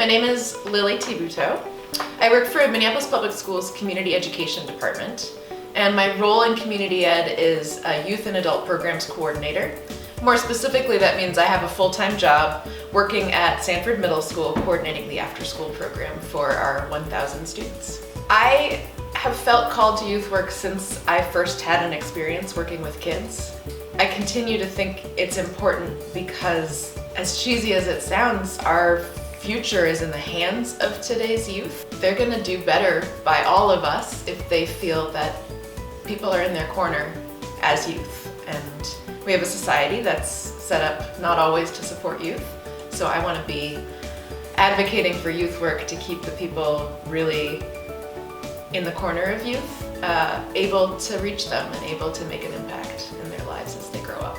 My name is Lily Thiboutot. I work for Minneapolis Public Schools Community Education Department, and my role in community ed is a youth and adult programs coordinator. More specifically, that means I have a full-time job working at Sanford Middle School coordinating the after-school program for our 1,000 students. I have felt called to youth work since I first had an experience working with kids. I continue to think it's important because, as cheesy as it sounds, our future is in the hands of today's youth. They're gonna do better by all of us if they feel that people are in their corner as youth. And we have a society that's set up not always to support youth. So I wanna be advocating for youth work to keep the people really in the corner of youth, able to reach them and able to make an impact in their lives as they grow up.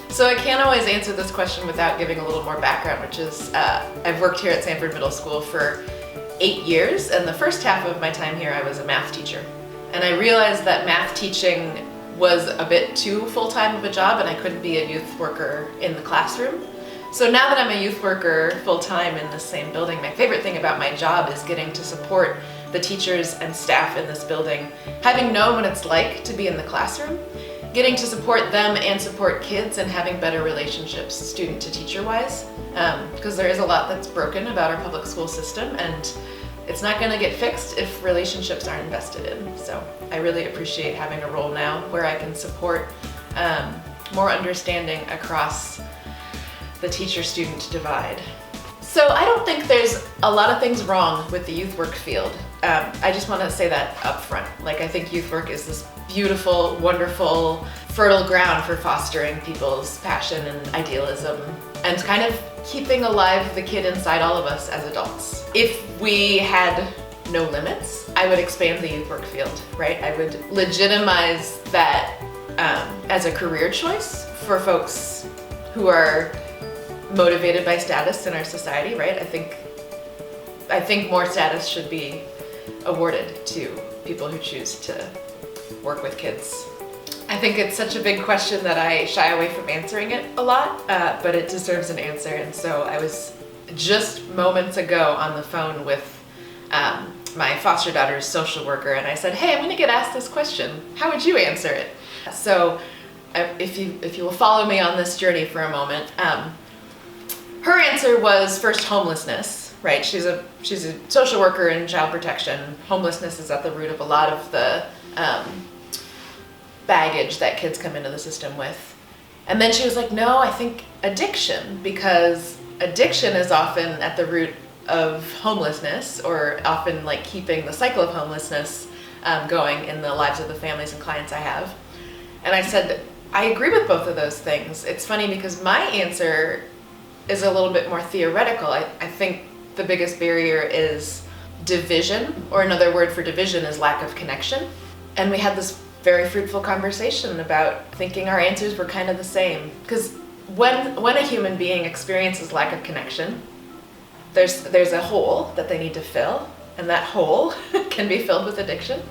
So I can't always answer this question without giving a little more background, which is I've worked here at Sanford Middle School for 8 years, and the first half of my time here I was a math teacher. And I realized that math teaching was a bit too full-time of a job and I couldn't be a youth worker in the classroom. So now that I'm a youth worker full-time in the same building, my favorite thing about my job is getting to support the teachers and staff in this building, having known what it's like to be in the classroom, getting to support them and support kids and having better relationships student to teacher wise, because there is a lot that's broken about our public school system and it's not going to get fixed if relationships aren't invested in. So I really appreciate having a role now where I can support more understanding across the teacher-student divide. So I don't think there's a lot of things wrong with the youth work field. I just want to say that up front. Like, I think youth work is this beautiful, wonderful, fertile ground for fostering people's passion and idealism and kind of keeping alive the kid inside all of us as adults. If we had no limits, I would expand the youth work field, right? I would legitimize that as a career choice for folks who are motivated by status in our society, right? I think more status should be awarded to people who choose to work with kids. I think it's such a big question that I shy away from answering it a lot, but it deserves an answer. And so I was just moments ago on the phone with my foster daughter's social worker, and I said, hey, I'm gonna get asked this question. How would you answer it? So if you will follow me on this journey for a moment, her answer was first homelessness, right? She's a social worker in child protection. Homelessness is at the root of a lot of the baggage that kids come into the system with. And then she was like, no, I think addiction, because addiction is often at the root of homelessness, or often like keeping the cycle of homelessness going in the lives of the families and clients I have. And I said, I agree with both of those things. It's funny because my answer is a little bit more theoretical. I think the biggest barrier is division, or another word for division is lack of connection. And we had this very fruitful conversation about thinking our answers were kind of the same. Because when a human being experiences lack of connection, there's a hole that they need to fill, and that hole can be filled with addiction.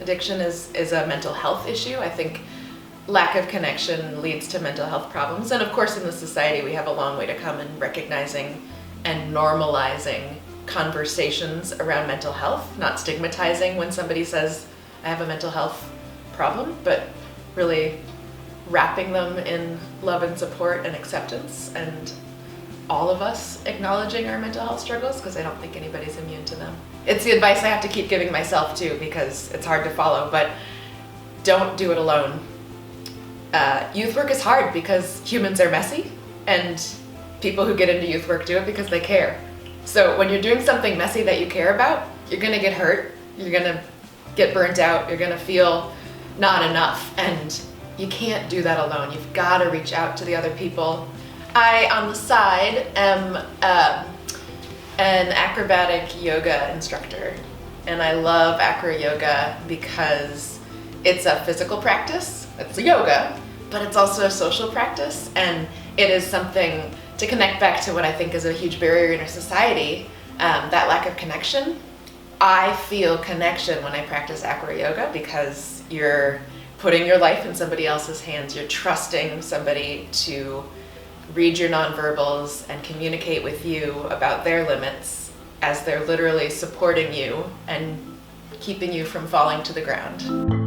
Addiction is a mental health issue. I think lack of connection leads to mental health problems. And of course, in this society, we have a long way to come in recognizing and normalizing conversations around mental health, not stigmatizing when somebody says, I have a mental health problem, but really wrapping them in love and support and acceptance, and all of us acknowledging our mental health struggles, because I don't think anybody's immune to them. It's the advice I have to keep giving myself too, because it's hard to follow, but don't do it alone. Youth work is hard because humans are messy, and people who get into youth work do it because they care. So when you're doing something messy that you care about, you're gonna get hurt, you're gonna get burnt out, you're gonna feel not enough, and you can't do that alone. You've gotta reach out to the other people. I, on the side, am an acrobatic yoga instructor, and I love acro yoga because it's a physical practice, it's yoga, but it's also a social practice, and it is something to connect back to what I think is a huge barrier in our society, that lack of connection. I feel connection when I practice acro yoga because you're putting your life in somebody else's hands. You're trusting somebody to read your nonverbals and communicate with you about their limits as they're literally supporting you and keeping you from falling to the ground.